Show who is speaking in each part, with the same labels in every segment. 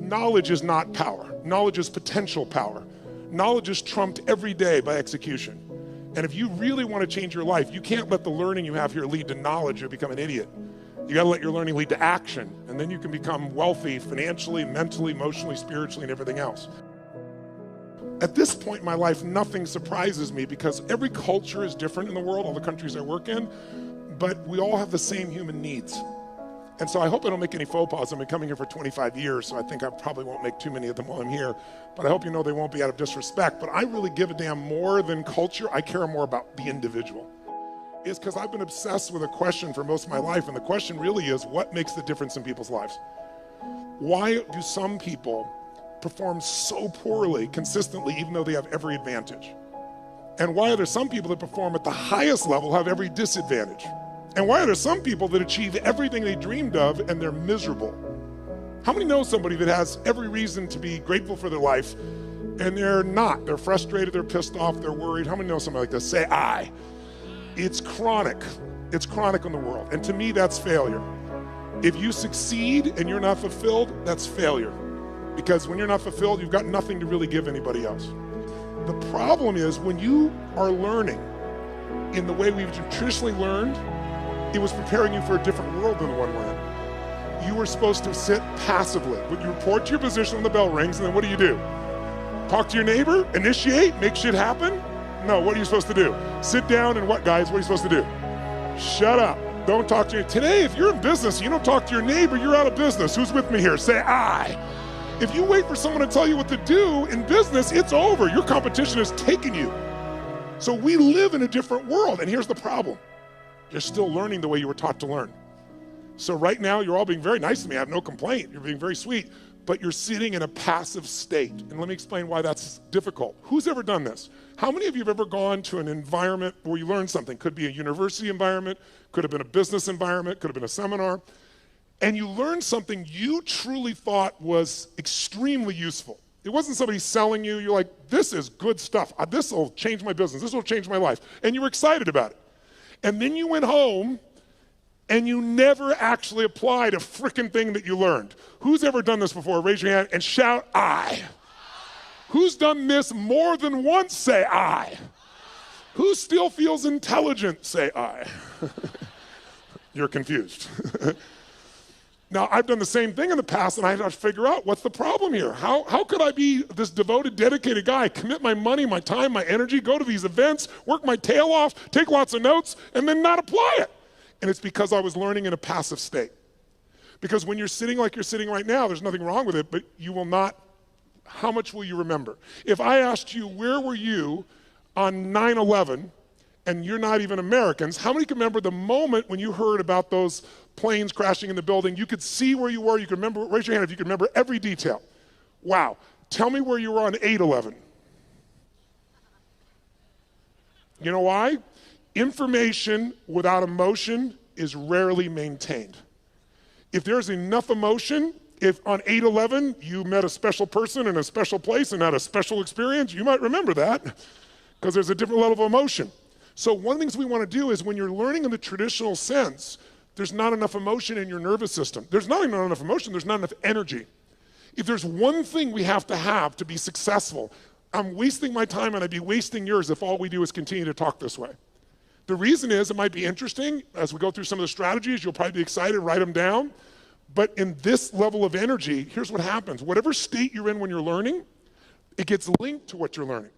Speaker 1: knowledge is not power. Knowledge is potential power. Knowledge is trumped every day by execution. And if you really want to change your life, you can't let the learning you have here lead to knowledge or become an idiot. You got to let your learning lead to action, and then you can become wealthy financially, mentally, emotionally, spiritually, and everything else. At this point in my life, nothing surprises me because every culture is different in the world, all the countries I work in, but we all have the same human needs. And so I hope I don't make any faux pas. I've been coming here for 25 years, so I think I probably won't make too many of them while I'm here. But I hope you know they won't be out of disrespect. But I really give a damn more than culture. I care more about the individual. It's because I've been obsessed with a question for most of my life, and the question really is, what makes the difference in people's lives? Why do some people perform so poorly consistently even though they have every advantage? And why are there some people that perform at the highest level have every disadvantage? And why are there some people that achieve everything they dreamed of and they're miserable? How many know somebody that has every reason to be grateful for their life and they're not? They're frustrated, they're pissed off, they're worried. How many know somebody like this? Say I. It's chronic. It's chronic in the world. And to me, that's failure. If you succeed and you're not fulfilled, that's failure. Because when you're not fulfilled, you've got nothing to really give anybody else. The problem is when you are learning in the way we've traditionally learned, it was preparing you for a different world than the one we're in. You were supposed to sit passively. When you report to your position when the bell rings, and then what do? Talk to your neighbor, initiate, make shit happen? No, what are you supposed to do? Sit down and what, guys? What are you supposed to do? Shut up. Don't talk to your... Today, if you're in business, you don't talk to your neighbor, you're out of business. Who's with me here? Say I. If you wait for someone to tell you what to do in business, it's over. Your competition has taken you. So we live in a different world, and here's the problem. You're still learning the way you were taught to learn. So right now, you're all being very nice to me. I have no complaint. You're being very sweet, but you're sitting in a passive state. And let me explain why that's difficult. Who's ever done this? How many of you have ever gone to an environment where you learned something? Could be a university environment, could have been a business environment, could have been a seminar, and you learned something you truly thought was extremely useful. It wasn't somebody selling you. You're like, this is good stuff. This will change my business. This will change my life. And you were excited about it. And then you went home and you never actually applied a frickin' thing that you learned. Who's ever done this before? Raise your hand and shout, I. Who's done this more than once? Say, I. Who still feels intelligent? Say, I. You're confused. Now, I've done the same thing in the past, and I have to figure out what's the problem here. How could I be this devoted, dedicated guy, commit my money, my time, my energy, go to these events, work my tail off, take lots of notes, and then not apply it? And it's because I was learning in a passive state. Because when you're sitting like you're sitting right now, there's nothing wrong with it, but you will not, how much will you remember? If I asked you, where were you on 9/11, and you're not even Americans, how many can remember the moment when you heard about those planes crashing in the building? You could see where you were, you could remember, raise your hand if you could remember every detail. Wow, tell me where you were on 8/11. You know why? Information without emotion is rarely maintained. If there's enough emotion, if on 8/11 you met a special person in a special place and had a special experience, you might remember that because there's a different level of emotion. So one of the things we want to do is when you're learning in the traditional sense, there's not enough emotion in your nervous system. There's not even enough emotion, there's not enough energy. If there's one thing we have to be successful, I'm wasting my time and I'd be wasting yours if all we do is continue to talk this way. The reason is it might be interesting. As we go through some of the strategies, you'll probably be excited, write them down. But in this level of energy, here's what happens. Whatever state you're in when you're learning, it gets linked to what you're learning.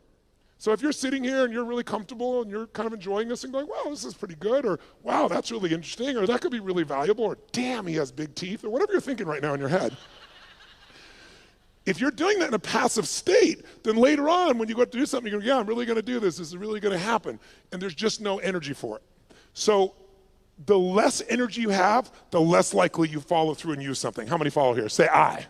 Speaker 1: So if you're sitting here and you're really comfortable and you're kind of enjoying this and going, wow, this is pretty good, or wow, that's really interesting, or that could be really valuable, or damn, he has big teeth, or whatever you're thinking right now in your head. If you're doing that in a passive state, then later on when you go to do something, you go, yeah, I'm really gonna do this, this is really gonna happen, and there's just no energy for it. So the less energy you have, the less likely you follow through and use something. How many follow here? Say I.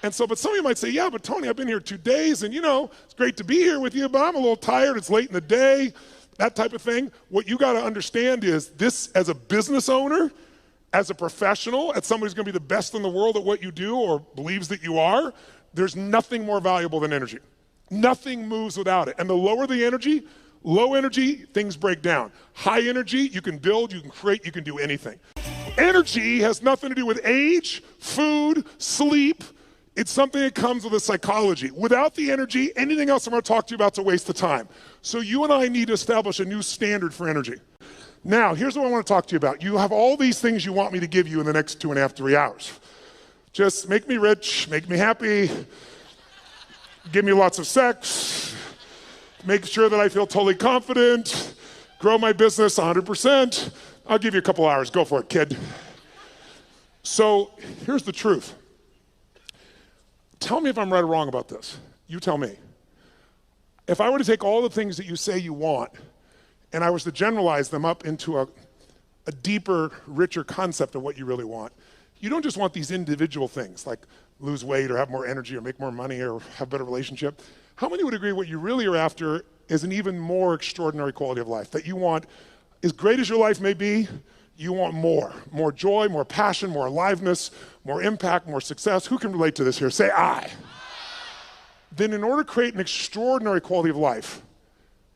Speaker 1: And so, but some of you might say, yeah, but Tony, I've been here 2 days and you know, it's great to be here with you, but I'm a little tired, it's late in the day, that type of thing. What you gotta understand is this, as a business owner, as a professional, as somebody who's gonna be the best in the world at what you do or believes that you are, there's nothing more valuable than energy. Nothing moves without it. And the lower the energy, low energy, things break down. High energy, you can build, you can create, you can do anything. Energy has nothing to do with age, food, sleep. It's something that comes with a psychology. Without the energy, anything else I'm going to talk to you about is a waste of time. So you and I need to establish a new standard for energy. Now, here's what I want to talk to you about. You have all these things you want me to give you in the next 2.5, 3 hours. Just make me rich, make me happy, give me lots of sex, make sure that I feel totally confident, grow my business 100%. I'll give you a couple hours. Go for it, kid. So here's the truth. Tell me if I'm right or wrong about this. You tell me. If I were to take all the things that you say you want and I was to generalize them up into a deeper, richer concept of what you really want, you don't just want these individual things like lose weight or have more energy or make more money or have a better relationship. How many would agree what you really are after is an even more extraordinary quality of life? That you want, as great as your life may be, you want more joy, more passion, more aliveness, more impact, more success. Who can relate to this here? Say I. Then in order to create an extraordinary quality of life,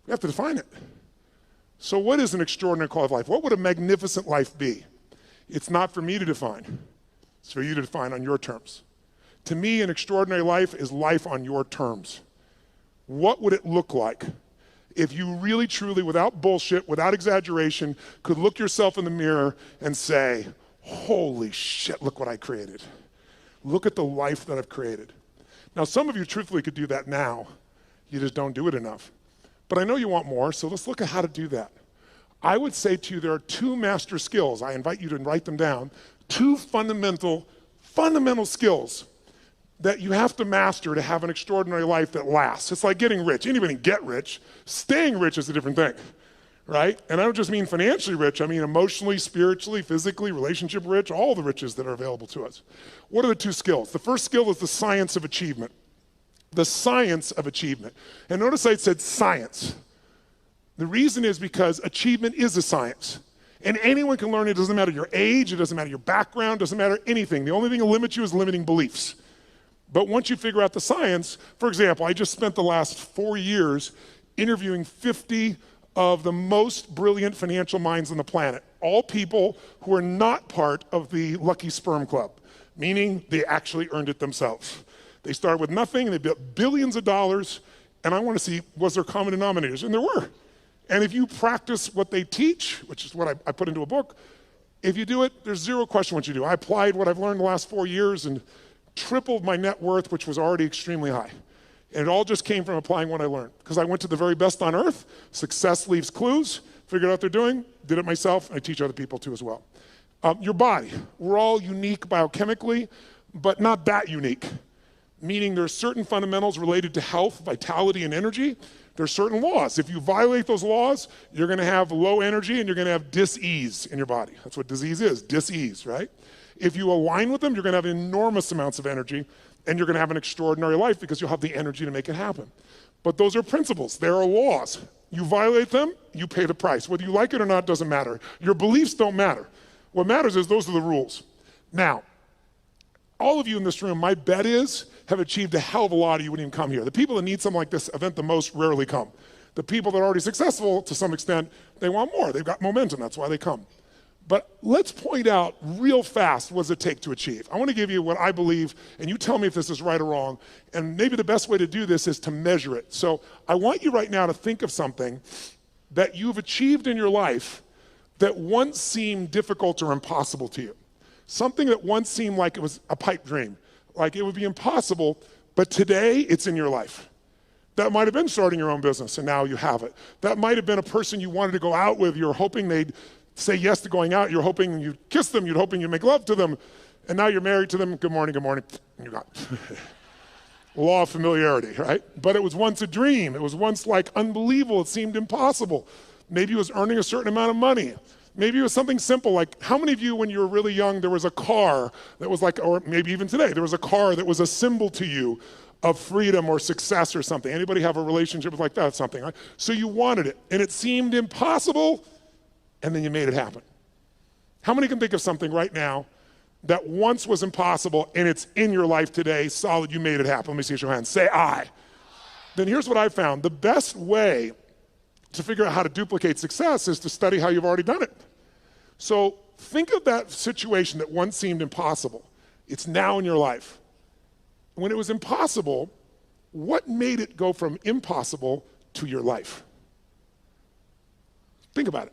Speaker 1: we have to define it. So what is an extraordinary quality of life? What would a magnificent life be? It's not for me to define. It's for you to define on your terms. To me, an extraordinary life is life on your terms. What would it look like if you really, truly, without bullshit, without exaggeration, could look yourself in the mirror and say, holy shit, look what I created. Look at the life that I've created. Now, some of you truthfully could do that now. You just don't do it enough. But I know you want more, so let's look at how to do that. I would say to you, there are 2 master skills. I invite you to write them down. 2 fundamental skills that you have to master to have an extraordinary life that lasts. It's like getting rich. Anybody can get rich. Staying rich is a different thing, right? And I don't just mean financially rich. I mean emotionally, spiritually, physically, relationship rich, all the riches that are available to us. What are the 2 skills? The first skill is the science of achievement. The science of achievement. And notice I said science. The reason is because achievement is a science. And anyone can learn it. It doesn't matter your age, it doesn't matter your background, it doesn't matter anything. The only thing that limits you is limiting beliefs. But once you figure out the science, for example, I just spent the last 4 years interviewing 50 of the most brilliant financial minds on the planet, all people who are not part of the Lucky Sperm Club, meaning they actually earned it themselves. They started with nothing, and they built billions of dollars, and I want to see, was there common denominators? And there were. And if you practice what they teach, which is what I put into a book, if you do it, there's zero question what you do. I applied what I've learned the last 4 years and tripled my net worth, which was already extremely high. And it all just came from applying what I learned. Because I went to the very best on earth, success leaves clues, figured out what they're doing, did it myself, and I teach other people too as well. Your body, we're all unique biochemically, but not that unique. Meaning there's certain fundamentals related to health, vitality, and energy. There's certain laws. If you violate those laws, you're gonna have low energy and you're gonna have dis-ease in your body. That's what disease is, dis-ease, right? If you align with them, you're gonna have enormous amounts of energy and you're gonna have an extraordinary life because you'll have the energy to make it happen. But those are principles, there are laws. You violate them, you pay the price. Whether you like it or not doesn't matter. Your beliefs don't matter. What matters is those are the rules. Now, all of you in this room, my bet is, have achieved a hell of a lot, or you wouldn't even come here. The people that need something like this event the most rarely come. The people that are already successful, to some extent, they want more. They've got momentum, that's why they come. But let's point out real fast what does it take to achieve. I want to give you what I believe, and you tell me if this is right or wrong, and maybe the best way to do this is to measure it. So I want you right now to think of something that you've achieved in your life that once seemed difficult or impossible to you. Something that once seemed like it was a pipe dream, like it would be impossible, but today it's in your life. That might have been starting your own business and now you have it. That might have been a person you wanted to go out with, you're hoping they'd say yes to going out, you're hoping you'd kiss them, you're hoping you'd make love to them, and now you're married to them, good morning, and you're gone. Law of familiarity, right? But it was once a dream, it was once like unbelievable, it seemed impossible. Maybe it was earning a certain amount of money. Maybe it was something simple like, how many of you when you were really young, there was a car that was like, or maybe even today, there was a car that was a symbol to you of freedom or success or something. Anybody have a relationship like that, something, right? So you wanted it, and it seemed impossible, and then you made it happen. How many can think of something right now that once was impossible, and it's in your life today, solid, you made it happen? Let me see your hands, say I. Then here's what I found, the best way to figure out how to duplicate success is to study how you've already done it. So think of that situation that once seemed impossible. It's now in your life. When it was impossible, what made it go from impossible to your life? Think about it.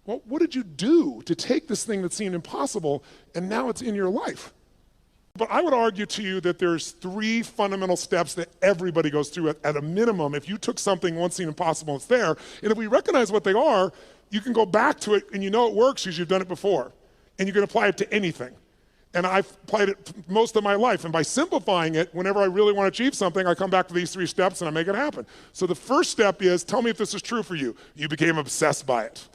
Speaker 1: Well, what did you do to take this thing that seemed impossible and now it's in your life? But I would argue to you that there's 3 fundamental steps that everybody goes through at a minimum. If you took something once seemed impossible, it's there. And if we recognize what they are, you can go back to it and you know it works because you've done it before. And you can apply it to anything. And I've applied it most of my life. And by simplifying it, whenever I really want to achieve something, I come back to these 3 steps and I make it happen. So the first step is, tell me if this is true for you. You became obsessed by it.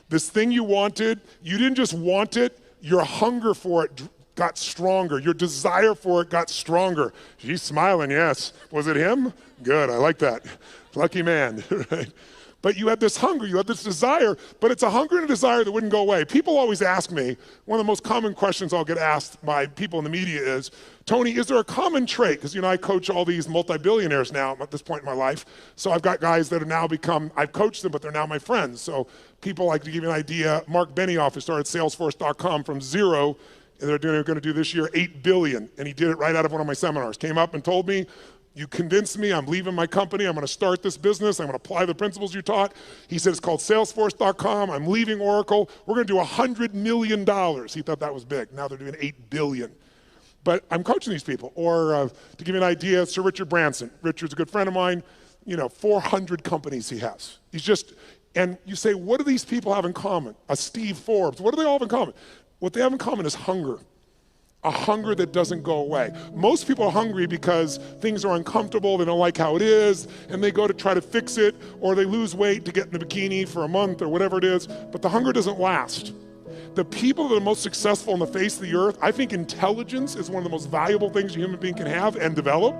Speaker 1: This thing you wanted, you didn't just want it, your hunger for it got stronger. Your desire for it got stronger. She's smiling, yes. Was it him? Good, I like that. Lucky man, right? But you had this hunger, you had this desire, but it's a hunger and a desire that wouldn't go away. People always ask me, one of the most common questions I'll get asked by people in the media is, Tony, is there a common trait? Because I coach all these multi-billionaires now at this point in my life. So I've got guys that have now become, I've coached them, but they're now my friends. So people, like, to give you an idea, Mark Benioff, who started Salesforce.com from 0, and they're going to do this year $8 billion. And he did it right out of one of my seminars. Came up and told me, you convinced me, I'm leaving my company, I'm going to start this business, I'm going to apply the principles you taught. He said, it's called Salesforce.com, I'm leaving Oracle, we're going to do $100 million. He thought that was big. Now they're doing $8 billion. But I'm coaching these people. Or to give you an idea, Sir Richard Branson. Richard's a good friend of mine, 400 companies he has. He's just, and you say, what do these people have in common? A Steve Forbes, what do they all have in common? What they have in common is hunger. A hunger that doesn't go away. Most people are hungry because things are uncomfortable, they don't like how it is, and they go to try to fix it, or they lose weight to get in the bikini for a month or whatever it is, but the hunger doesn't last. The people that are most successful on the face of the earth, I think intelligence is one of the most valuable things a human being can have and develop.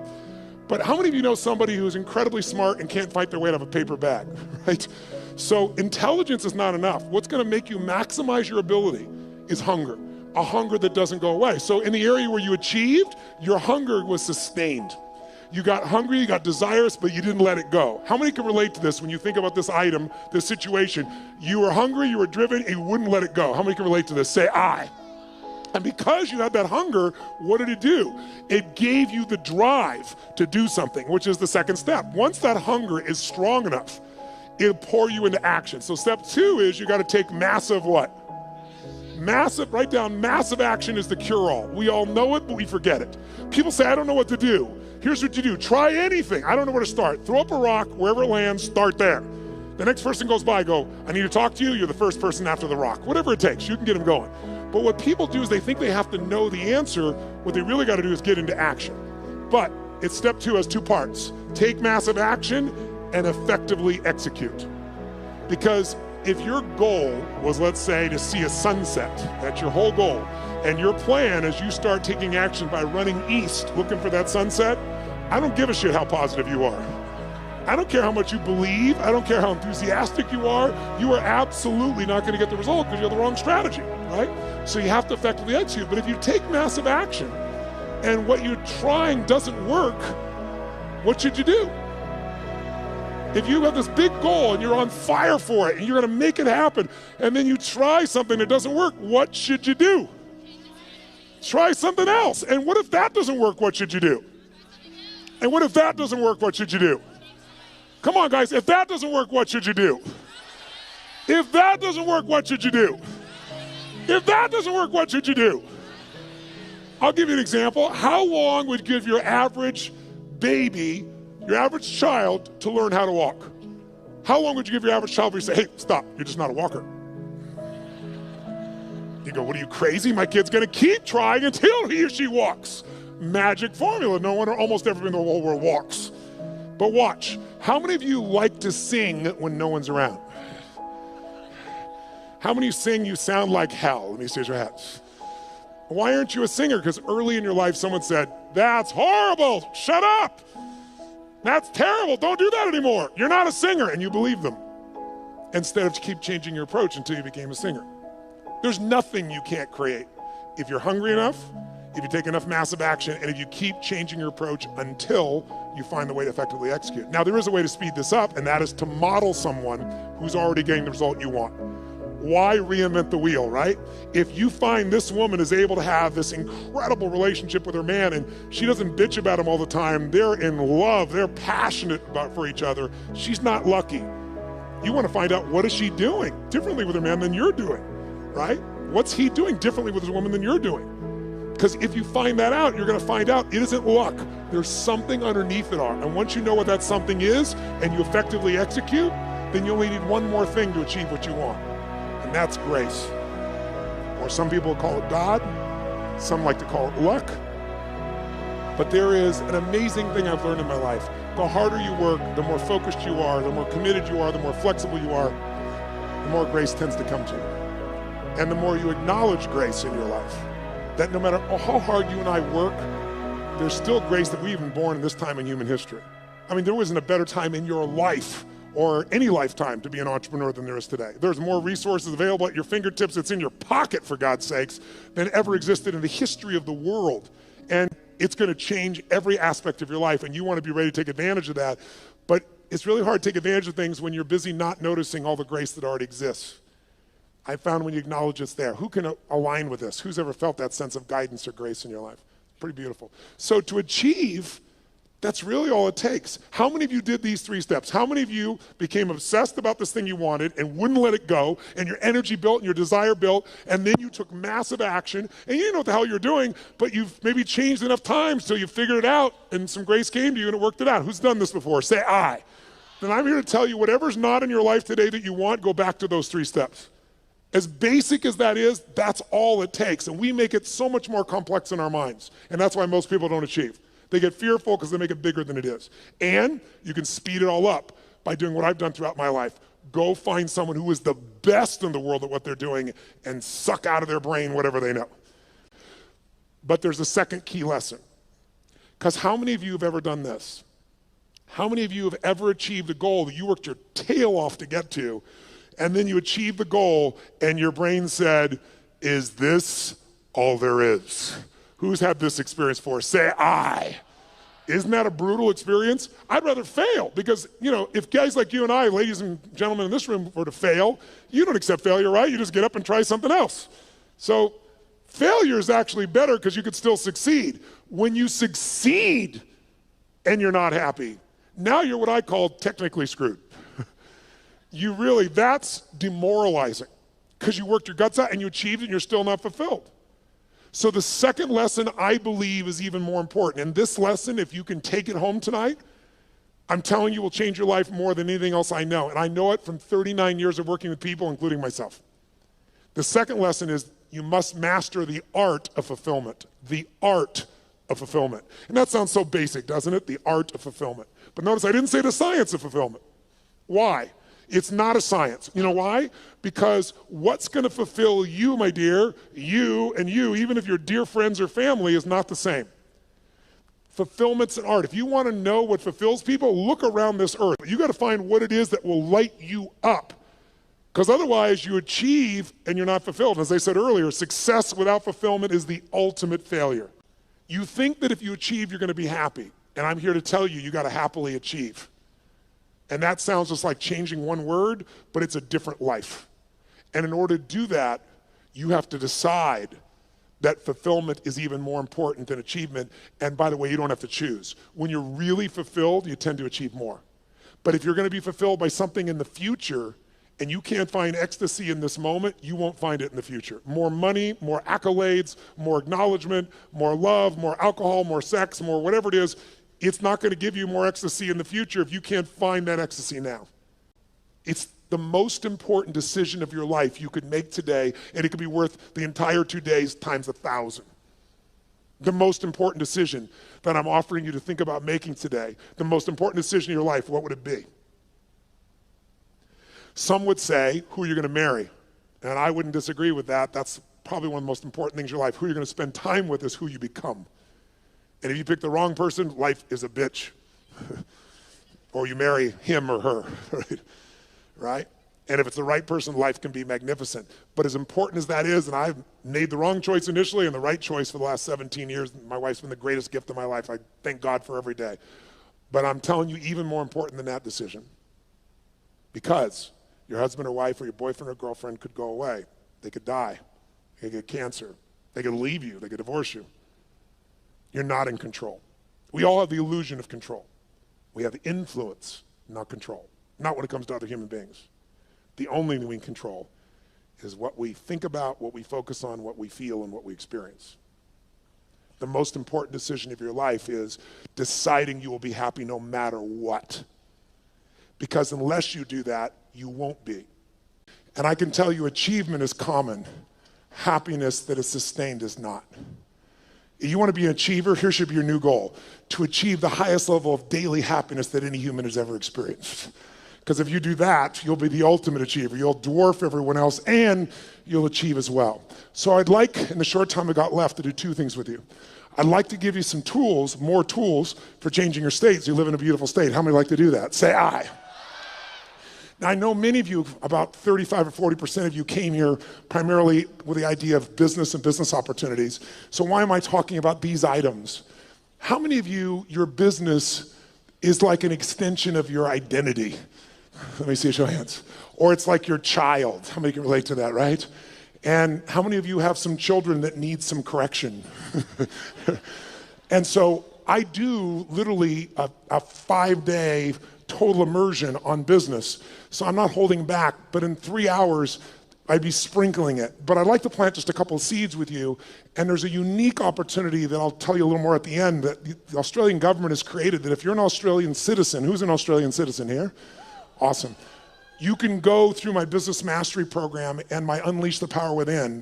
Speaker 1: But how many of you know somebody who's incredibly smart and can't fight their way out of a paper bag, right? So intelligence is not enough. What's gonna make you maximize your ability is hunger. A hunger that doesn't go away. So in the area where you achieved, your hunger was sustained. You got hungry, you got desirous, but you didn't let it go. How many can relate to this when you think about this item, this situation? You were hungry, you were driven, and you wouldn't let it go. How many can relate to this? Say, I. And because you had that hunger, what did it do? It gave you the drive to do something, which is the second step. Once that hunger is strong enough, it'll pour you into action. So step 2 is you got to take massive what? Massive, write down, massive action is the cure-all. We all know it, but we forget it. People say, I don't know what to do. Here's what you do. Try anything. I don't know where to start. Throw up a rock, wherever it lands, start there. The next person goes by, go, I need to talk to you. You're the first person after the rock. Whatever it takes, you can get them going. But what people do is they think they have to know the answer. What they really got to do is get into action. But it's step 2 has 2 parts. Take massive action and effectively execute. Because if your goal was, let's say, to see a sunset, that's your whole goal, and your plan is you start taking action by running east looking for that sunset, I don't give a shit how positive you are. I don't care how much you believe, I don't care how enthusiastic you are absolutely not going to get the result because you have the wrong strategy, right? So you have to effectively execute. But if you take massive action and what you're trying doesn't work, what should you do? If you have this big goal and you're on fire for it and you're gonna make it happen, and then you try something that doesn't work, what should you do? Try something else. And what if that doesn't work, what should you do? And what if that doesn't work, what should you do? Come on, guys, if that doesn't work, what should you do? If that doesn't work, what should you do? If that doesn't work, what should you do? I'll give you an example. How long would you give your average baby, your average child, to learn how to walk? How long would you give your average child before you say, hey, stop, you're just not a walker? You go, what are you, crazy? My kid's gonna keep trying until he or she walks. Magic formula, no one or almost everyone in the whole world walks. But watch, how many of you like to sing when no one's around? How many sing you sound like hell? Let me see your hands. Why aren't you a singer? Because early in your life someone said, that's horrible, shut up. That's terrible, don't do that anymore. You're not a singer, and you believe them. Instead of keep changing your approach until you became a singer. There's nothing you can't create. If you're hungry enough, if you take enough massive action, and if you keep changing your approach until you find the way to effectively execute. Now there is a way to speed this up, and that is to model someone who's already getting the result you want. why reinvent the wheel, right? If you find this woman is able to have this incredible relationship with her man and she doesn't bitch about him all the time, they're in love, they're passionate for each other, she's not lucky. You want to find out, what is she doing differently with her man than you're doing, right? What's he doing differently with his woman than you're doing? Because if you find that out, you're going to find out it isn't luck. There's something underneath it all. And once you know what that something is and you effectively execute, then you only need one more thing to achieve what you want. And that's grace. Or some people call it God. Some like to call it luck. But there is an amazing thing I've learned in my life. The harder you work, the more focused you are, the more committed you are, the more flexible you are, the more grace tends to come to you. And the more you acknowledge grace in your life, that no matter how hard you and I work, there's still grace that we've been born in this time in human history. I mean, there wasn't a better time in your life or any lifetime to be an entrepreneur than there is today. There's more resources available at your fingertips, it's in your pocket, for God's sakes, than ever existed in the history of the world. And it's going to change every aspect of your life, and you want to be ready to take advantage of that. But it's really hard to take advantage of things when you're busy not noticing all the grace that already exists. I found when you acknowledge it's there. Who can align with this? Who's ever felt that sense of guidance or grace in your life? Pretty beautiful. So to achieve, that's really all it takes. How many of you did these 3 steps? How many of you became obsessed about this thing you wanted and wouldn't let it go, and your energy built and your desire built, and then you took massive action, and you didn't know what the hell you're doing, but you've maybe changed enough times till you figured it out, and some grace came to you and it worked it out? Who's done this before? Say I. Then I'm here to tell you, whatever's not in your life today that you want, go back to those 3 steps. As basic as that is, that's all it takes. And we make it so much more complex in our minds. And that's why most people don't achieve. They get fearful because they make it bigger than it is. And you can speed it all up by doing what I've done throughout my life. Go find someone who is the best in the world at what they're doing and suck out of their brain whatever they know. But there's a second key lesson. Because how many of you have ever done this? How many of you have ever achieved a goal that you worked your tail off to get to, and then you achieved the goal and your brain said, is this all there is? Who's had this experience before? Say I. Isn't that a brutal experience? I'd rather fail because, if guys like you and I, ladies and gentlemen in this room, were to fail, you don't accept failure, right? You just get up and try something else. So failure is actually better because you could still succeed. When you succeed and you're not happy, now you're what I call technically screwed. That's demoralizing because you worked your guts out and you achieved it and you're still not fulfilled. So the second lesson I believe is even more important. And this lesson, if you can take it home tonight, I'm telling you will change your life more than anything else I know. And I know it from 39 years of working with people, including myself. The second lesson is you must master the art of fulfillment. The art of fulfillment. And that sounds so basic, doesn't it? The art of fulfillment. But notice I didn't say the science of fulfillment. Why? It's not a science. You know why? Because what's going to fulfill you, my dear, you and you, even if you're dear friends or family, is not the same. Fulfillment's an art. If you want to know what fulfills people, look around this earth. You got to find what it is that will light you up. Because otherwise you achieve and you're not fulfilled. As I said earlier, success without fulfillment is the ultimate failure. You think that if you achieve, you're going to be happy. And I'm here to tell you, you got to happily achieve. And that sounds just like changing one word, but it's a different life. And in order to do that, you have to decide that fulfillment is even more important than achievement. And by the way, you don't have to choose. When you're really fulfilled, you tend to achieve more. But if you're going to be fulfilled by something in the future, and you can't find ecstasy in this moment, you won't find it in the future. More money, more accolades, more acknowledgement, more love, more alcohol, more sex, more whatever it is, it's not going to give you more ecstasy in the future if you can't find that ecstasy now. It's the most important decision of your life you could make today, and it could be worth the entire 2 days times 1,000. The most important decision that I'm offering you to think about making today, the most important decision in your life, what would it be? Some would say who you're going to marry, and I wouldn't disagree with that. That's probably one of the most important things in your life. Who you're going to spend time with is who you become. And if you pick the wrong person, life is a bitch. Or you marry him or her, right? And if it's the right person, life can be magnificent. But as important as that is, and I've made the wrong choice initially and the right choice for the last 17 years, my wife's been the greatest gift of my life. I thank God for every day. But I'm telling you, even more important than that decision. Because Your husband or wife or your boyfriend or girlfriend could go away. They could die. They could get cancer. They could leave you. They could divorce you. You're not in control. We all have the illusion of control. We have influence, not control. Not when it comes to other human beings. The only thing we can control is what we think about, what we focus on, what we feel, and what we experience. The most important decision of your life is deciding you will be happy no matter what. Because unless you do that, you won't be. And I can tell you achievement is common. Happiness that is sustained is not. You want to be an achiever? Here should be your new goal. To achieve the highest level of daily happiness that any human has ever experienced. Because if you do that, you'll be the ultimate achiever. You'll dwarf everyone else and you'll achieve as well. So I'd like, in the short time I got left, to do two things with you. I'd like to give you some tools, more tools for changing your state so you live in a beautiful state. How many like to do that? Say aye. Now I know many of you, about 35 or 40% of you came here primarily with the idea of business and business opportunities. So why am I talking about these items? How many of you, your business is like an extension of your identity? Let me see a show of hands. Or it's like your child. How many can relate to that, right? And how many of you have some children that need some correction? And so I do literally a 5-day total immersion on business. So I'm not holding back, but in 3 hours, I'd be sprinkling it. But I'd like to plant just a couple of seeds with you. And there's a unique opportunity that I'll tell you a little more at the end that the Australian government has created, that if you're an Australian citizen, who's an Australian citizen here? Awesome. You can go through my business mastery program and my Unleash the Power Within.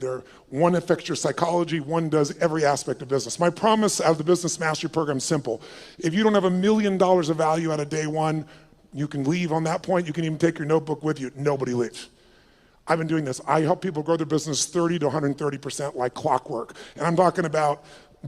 Speaker 1: One affects your psychology, one does every aspect of business. My promise out of the business mastery program is simple. If you don't have $1 million of value out of day one, you can leave on that point. You can even take your notebook with you. Nobody leaves. I've been doing this. I help people grow their business 30 to 130% like clockwork. And I'm talking about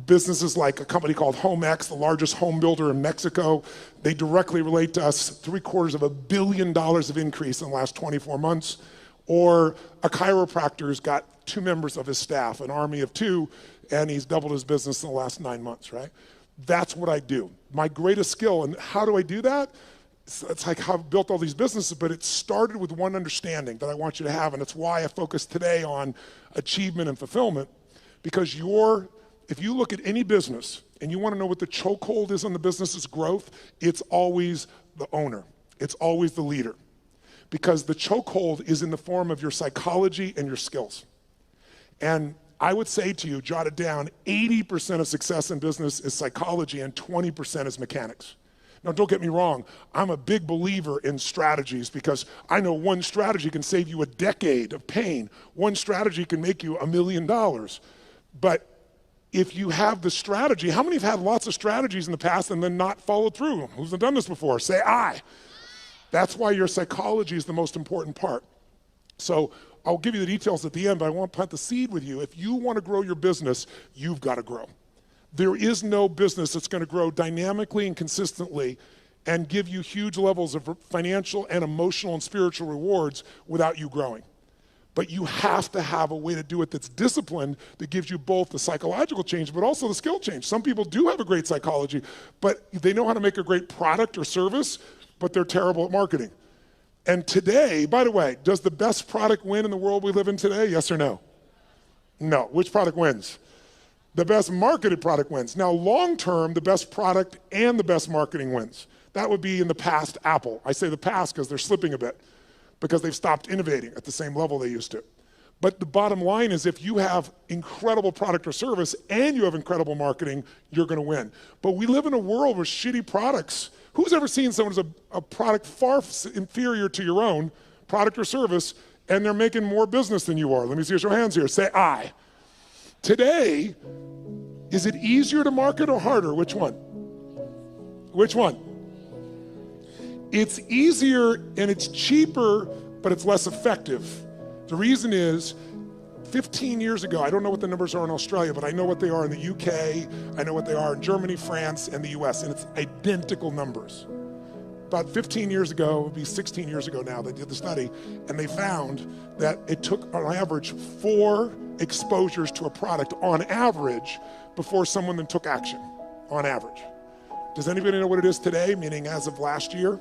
Speaker 1: businesses like a company called HomeX, the largest home builder in Mexico. They directly relate to us. $750 million of increase in the last 24 months. Or a chiropractor's got 2 members of his staff, an army of 2, and he's doubled his business in the last 9 months, right? That's what I do. My greatest skill, and how do I do that? It's like how I've built all these businesses, but it started with one understanding that I want you to have, and it's why I focus today on achievement and fulfillment, because if you look at any business and you want to know what the chokehold is on the business's growth, it's always the owner. It's always the leader. Because the chokehold is in the form of your psychology and your skills. And I would say to you, jot it down, 80% of success in business is psychology and 20% is mechanics. Now, don't get me wrong. I'm a big believer in strategies because I know one strategy can save you a decade of pain. One strategy can make you $1 million. But if you have the strategy, how many have had lots of strategies in the past and then not followed through? Who's done this before? Say aye. That's why your psychology is the most important part. So I'll give you the details at the end, but I want to plant the seed with you. If you want to grow your business, you've got to grow. There is no business that's going to grow dynamically and consistently and give you huge levels of financial and emotional and spiritual rewards without you growing. But you have to have a way to do it that's disciplined, that gives you both the psychological change, but also the skill change. Some people do have a great psychology, but they know how to make a great product or service, but they're terrible at marketing. And today, by the way, does the best product win in the world we live in today? Yes or no? No. Which product wins? The best marketed product wins. Now, long term, the best product and the best marketing wins. That would be in the past Apple. I say the past because they're slipping a bit, because they've stopped innovating at the same level they used to. But the bottom line is if you have incredible product or service and you have incredible marketing, you're gonna win. But we live in a world with shitty products. Who's ever seen someone who's a product far inferior to your own, product or service, and they're making more business than you are? Let me see your hands here, say aye. Today, is it easier to market or harder? Which one? Which one? It's easier and it's cheaper, but it's less effective. The reason is 15 years ago, I don't know what the numbers are in Australia, but I know what they are in the UK, I know what they are in Germany, France, and the US, and it's identical numbers. About 15 years ago, it would be 16 years ago now, they did the study, and they found that it took on average 4 exposures to a product on average before someone then took action, on average. Does anybody know what it is today, meaning as of last year?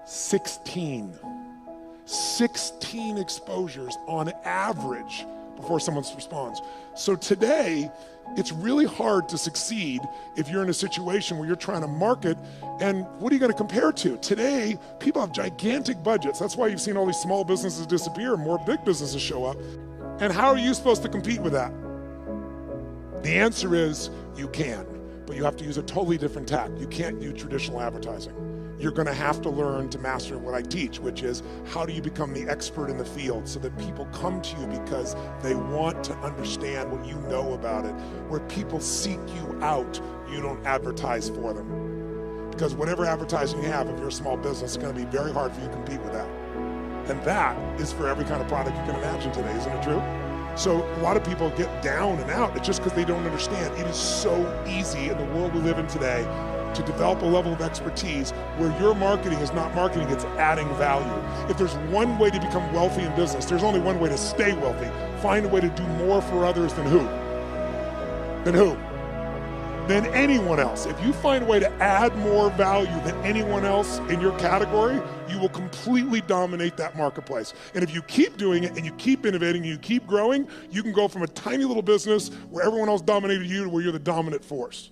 Speaker 1: 16. 16 exposures on average before someone responds. So today, it's really hard to succeed if you're in a situation where you're trying to market, and what are you going to compare to? Today, people have gigantic budgets. That's why you've seen all these small businesses disappear and more big businesses show up. And how are you supposed to compete with that? The answer is you can, but you have to use a totally different tack. You can't use traditional advertising. You're going to have to learn to master what I teach, which is how do you become the expert in the field so that people come to you because they want to understand what you know about it. Where people seek you out, you don't advertise for them. Because whatever advertising you have, if you're a small business, it's going to be very hard for you to compete with that. And that is for every kind of product you can imagine today, isn't it true? So a lot of people get down and out. It's just because they don't understand. It is so easy in the world we live in today to develop a level of expertise where your marketing is not marketing, it's adding value. If there's one way to become wealthy in business, there's only one way to stay wealthy. Find a way to do more for others than who? Than who? Than anyone else. If you find a way to add more value than anyone else in your category, you will completely dominate that marketplace. And if you keep doing it and you keep innovating and you keep growing, you can go from a tiny little business where everyone else dominated you to where you're the dominant force.